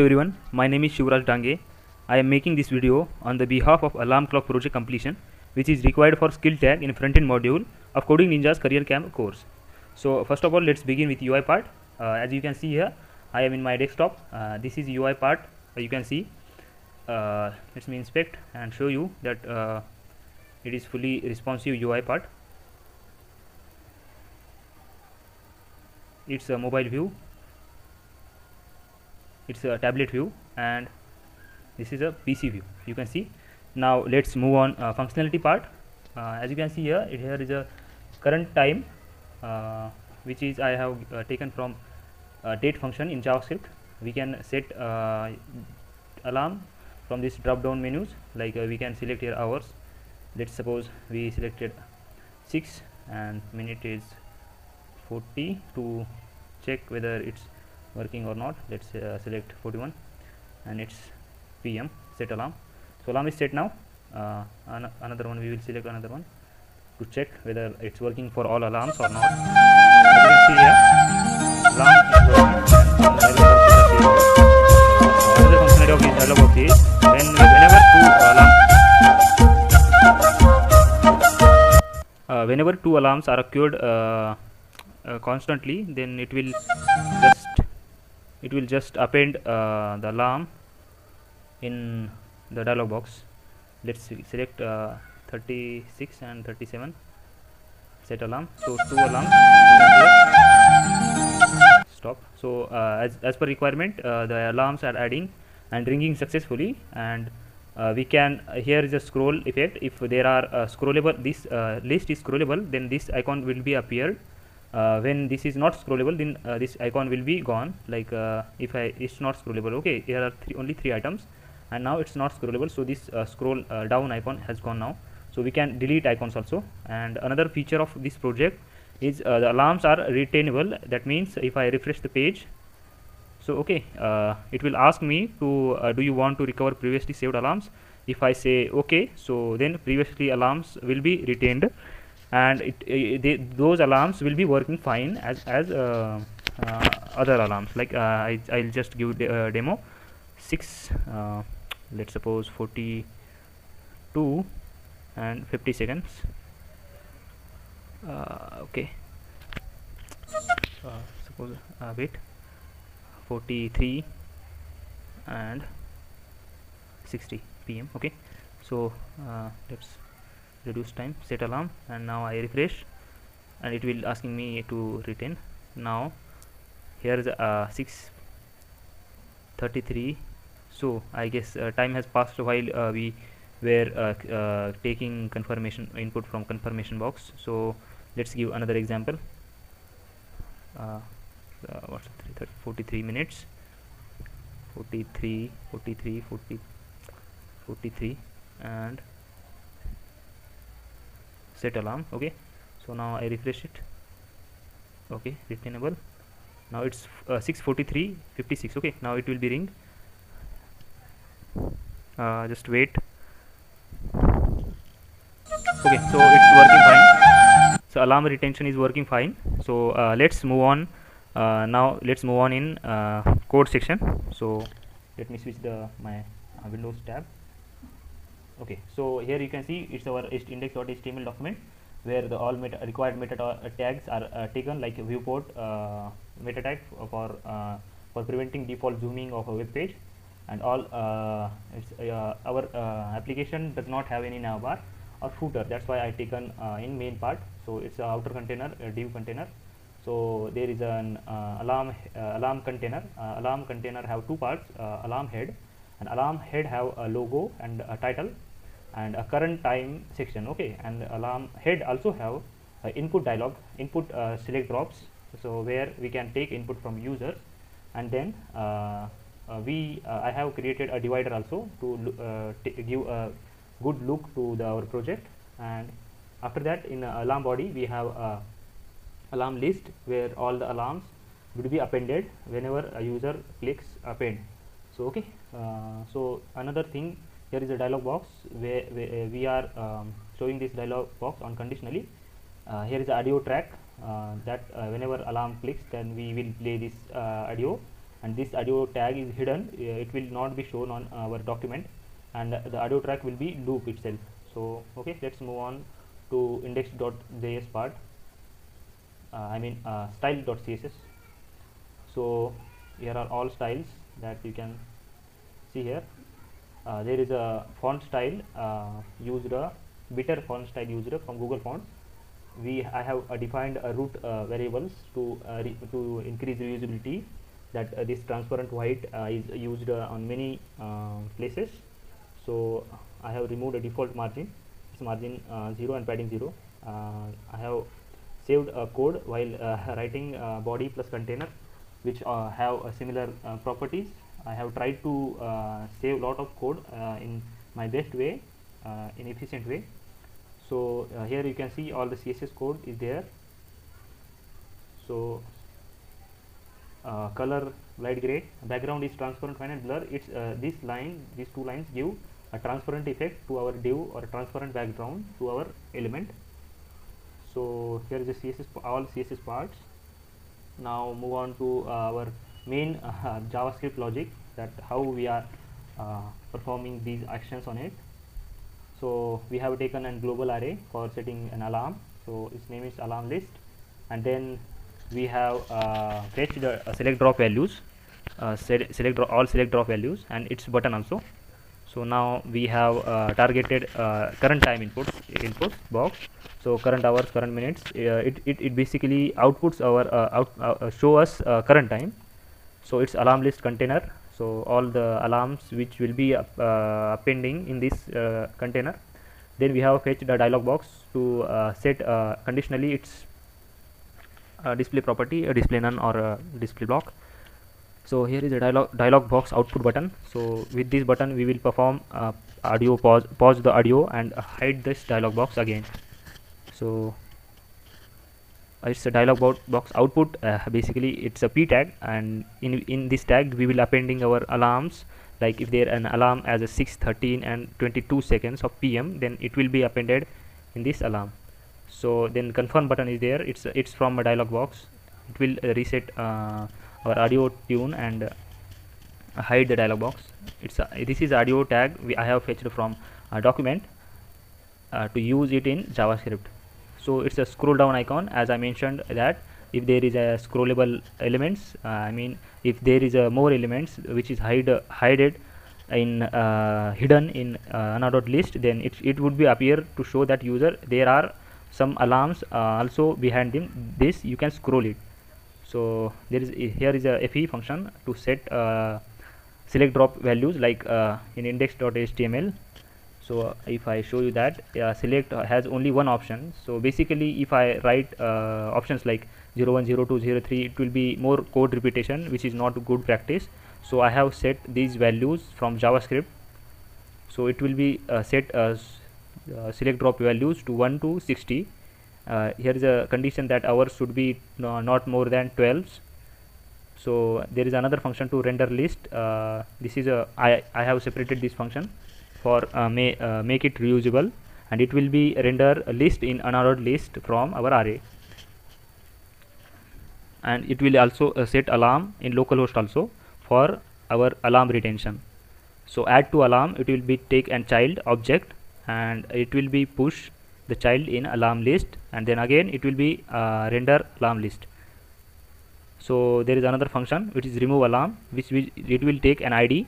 everyone, my name is Shivraj Dange. I am making this video on the behalf of Alarm Clock project completion, which is required for skill tag in front-end module of Coding Ninja's Career Camp course. So first of all, let's begin with UI part. As you can see here, I am in my desktop. This is UI part. You can see. Let me inspect and show you that it is fully responsive UI part. It's a mobile view. It's a tablet view, and this is a PC view. You can see. Now let's move on functionality part. As you can see here, here is a current time, which is I have taken from date function in JavaScript. We can set alarm from this drop down menus, like we can select here hours. Let's suppose we selected 6 and minute is 40 to check whether it's working or not. Let's select 41 and it's PM. Set alarm. So alarm is set now. Another one, we will select another one to check whether it's working for all alarms or not. As you can see here, alarm is working. Another functionality of this dialog box is whenever two alarms are occurred constantly, then it will just append the alarm in the dialog box. Let's select 36 and 37. Set alarm. So two alarms. Stop. So as per requirement, the alarms are adding and ringing successfully, and we can here is a scroll effect. If there are scrollable, this list is scrollable, then this icon will be appeared. When this is not scrollable, then this icon will be gone. Like if it's not scrollable, okay, here are only 3 items, and now it's not scrollable, so this scroll down icon has gone now. So we can delete icons also. And another feature of this project is the alarms are retainable. That means if I refresh the page, so okay, it will ask me to do you want to recover previously saved alarms. If I say okay, so then previously alarms will be retained, and those alarms will be working fine as other alarms. Like I'll just give demo 6, let's suppose 42 and 50 seconds. Okay, suppose wait, 43 and 60 PM. Okay, so let's reduce time, set alarm, and now I refresh and it will asking me to retain. Now here is 6:33. so I guess time has passed while we were taking confirmation input from confirmation box. So let's give another example. What's 43 minutes, 43 and set alarm. Okay, so now I refresh it. Okay, retainable. Now it's 6:43:56. Okay, now it will be ring. Just wait. Okay, so it's working fine. So alarm retention is working fine. So let's move on. Now let's move on in code section. So let me switch my Windows tab. Okay, so here you can see it's our index.html document where the all required meta tags are taken, like viewport meta tag for preventing default zooming of a web page, and all our application does not have any navbar or footer. That's why I taken in main part. So it's a outer container, a div container. So there is an alarm container. Alarm container have 2 parts: alarm head, and alarm head have a logo and a title and a current time section. Okay, and alarm head also have input dialog, input select drops, so where we can take input from users, and then I have created a divider also to give a good look to our project. And after that, in alarm body we have a alarm list where all the alarms will be appended whenever a user clicks append. So okay, so another thing, here is a dialog box where we are showing this dialog box unconditionally. Here is the audio track that whenever alarm clicks, then we will play this audio, and this audio tag is hidden, it will not be shown on our document, and the audio track will be loop itself. So okay, let's move on to index.js part, style.css. So here are all styles that you can see here. There is a font style used, bitter font style used from Google Fonts. I have defined root variables to increase reusability, that this transparent white is used on many places. So I have removed a default margin, it's margin 0 and padding 0. I have saved a code while writing body plus container, which have similar properties. I have tried to save a lot of code in my best way, in efficient way. So here you can see all the CSS code is there. So color light gray, background is transparent fine and blur. It's these two lines give a transparent effect to our div, or a transparent background to our element. So here is the CSS, all CSS parts. Now move on to our main JavaScript logic, that how we are performing these actions on it. So we have taken a global array for setting an alarm, so its name is alarm list, and then we have fetched the select drop values, all select drop values, and its button also. So now we have targeted current time inputs box. So current hours, current minutes, it basically outputs our show us current time. So it's alarm list container, so all the alarms which will be appending in this container. Then we have fetched a dialog box to set conditionally its display property, a display none or a display block. So here is a dialog box output button. So with this button we will perform audio pause the audio and hide this dialog box again. So it's a dialog box output. Basically it's a p tag, and in this tag we will appending our alarms. Like if there an alarm as a 6, 13 and 22 seconds of PM, then it will be appended in this alarm. So then confirm button is there, it's from a dialog box. It will reset our audio tune and hide the dialog box. This is audio tag I have fetched from a document to use it in JavaScript. So it's a scroll down icon, as I mentioned that if there is a scrollable elements, if there is a more elements which is hidden in unordered list, then it would be appear to show that user there are some alarms also behind this you can scroll it. So here is a fe function to set select drop values, like in index.html. So if I show you that select has only one option. So basically if I write options like 01, 02, 03, it will be more code repetition, which is not good practice. So I have set these values from JavaScript. So it will be set as select drop values to 1 to 60. Here is a condition that hours should be not more than 12. So there is another function to render list. This is I have separated this function for make it reusable, and it will be render a list in unordered list from our array, and it will also set alarm in localhost also for our alarm retention. So add to alarm, it will be take an child object and it will be push the child in alarm list, and then again it will be render alarm list. So there is another function which is remove alarm, which it will take an ID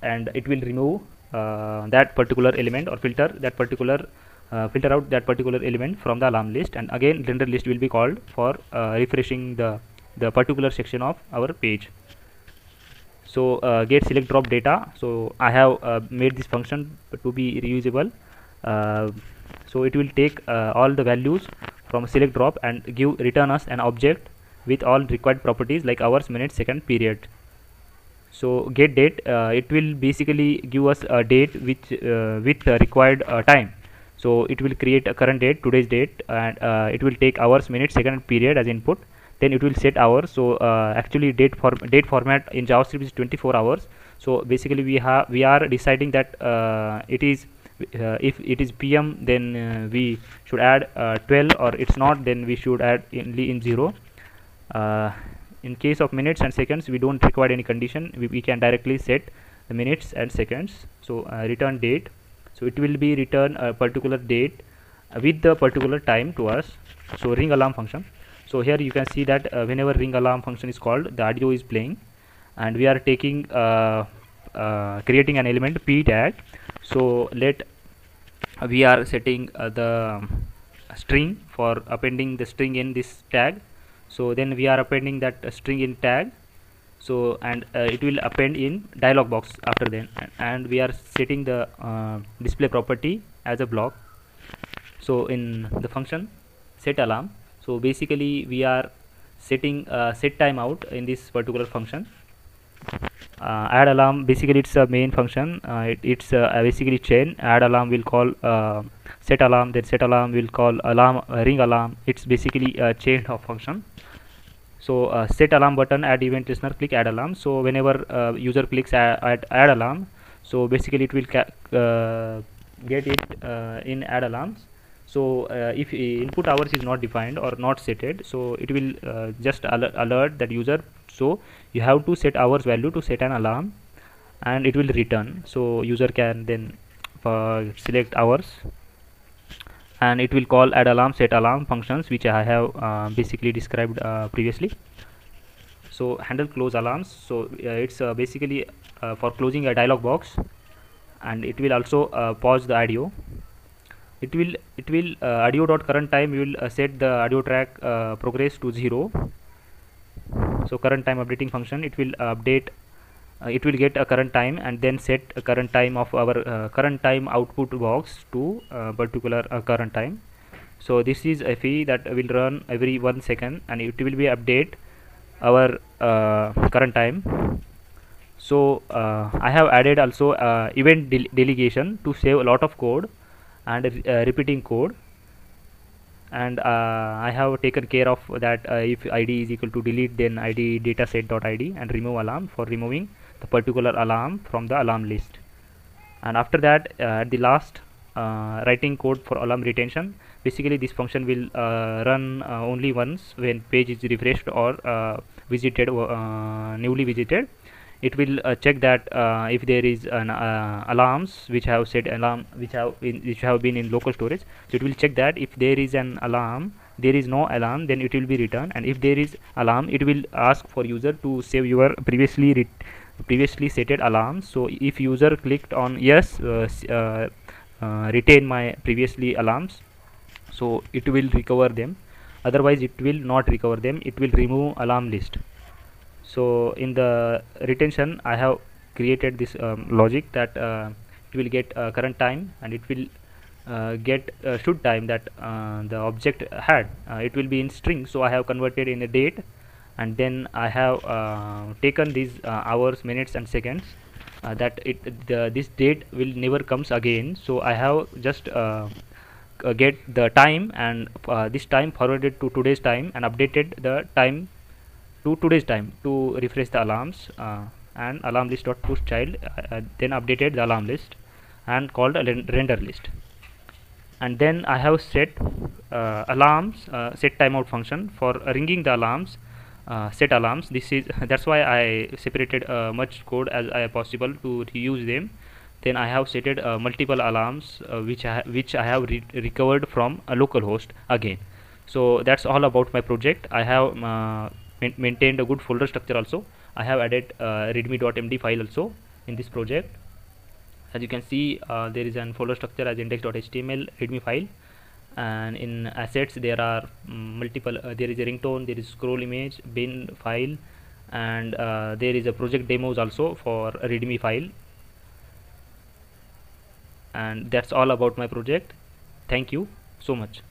and it will remove that particular element, or filter out that particular element from the alarm list, and again render list will be called for refreshing the particular section of our page. So get select drop data. So I have made this function to be reusable. So it will take all the values from select drop and return us an object with all required properties like hours, minutes, second, period. So get date, it will basically give us a date which with required time. So it will create a current date, today's date, and it will take hours, minutes, second, period as input. Then it will set hours. So actually date format in JavaScript is 24 hours. So basically we are deciding that it is if it is PM, then we should add 12, or it's not, then we should add only in 0. in case of minutes and seconds, we don't require any condition. We can directly set the minutes and seconds. So return date, so it will be return a particular date with the particular time to us. So ring alarm function, so here you can see that whenever ring alarm function is called, the audio is playing, and we are taking creating an element p tag. So we are setting the string for appending the string in this tag. So then we are appending that string in tag, so and it will append in dialog box after then, and we are setting the display property as a block. So in the function set alarm, so basically we are setting set timeout in this particular function. Add alarm, basically it's a main function. It's basically chain. Add alarm will call set alarm, then set alarm will call alarm ring alarm. It's basically a chain of function. So set alarm button, add event listener, click add alarm. So whenever user clicks add alarm, so basically it will get it in add alarms. So if input hours is not defined or not setted, so it will just alert that user. So you have to set hours value to set an alarm, and it will return. So user can then select hours, and it will call add alarm, set alarm functions, which I have basically described previously. So handle close alarms, so it's basically for closing a dialog box, and it will also pause the audio. It will audio dot current time, you will set the audio track progress to 0. So current time updating function, it will update, it will get a current time and then set a current time of our current time output box to particular current time. So this is a fee that will run every 1 second, and it will be update our current time. So I have added also event delegation to save a lot of code and repeating code, and I have taken care of that. If id is equal to delete, then id dataset.id, and remove alarm for removing the particular alarm from the alarm list. And after that, at the last, writing code for alarm retention. Basically this function will run only once when page is refreshed or visited, newly visited. It will check that if there is an alarms which have set alarm which have been in local storage. So it will check that if there is an alarm, there is no alarm, then it will be returned, and if there is alarm, it will ask for user to save your previously setted alarms. So if user clicked on yes, retain my previously alarms, so it will recover them. Otherwise it will not recover them, it will remove alarm list. So in the retention, I have created this logic that it will get current time, and it will get should time that the object had. It will be in string, so I have converted in a date, and then I have taken these hours, minutes and seconds, that this date will never comes again. So I have just get the time, and this time forwarded to today's time, and updated the time to today's time to refresh the alarms, and alarm list dot push child, then updated the alarm list and called a render list. And then I have set alarms set timeout function for ringing the alarms, set alarms. This is that's why I separated much code as possible to reuse them. Then I have setted multiple alarms which I have recovered from a local host again. So that's all about my project. I have maintained a good folder structure also. I have added readme.md file also in this project. As you can see, there is an folder structure as index.html readme file, and in assets there are multiple, there is a ringtone, there is scroll image, bin file, and there is a project demos also for a readme file. And that's all about my project. Thank you so much.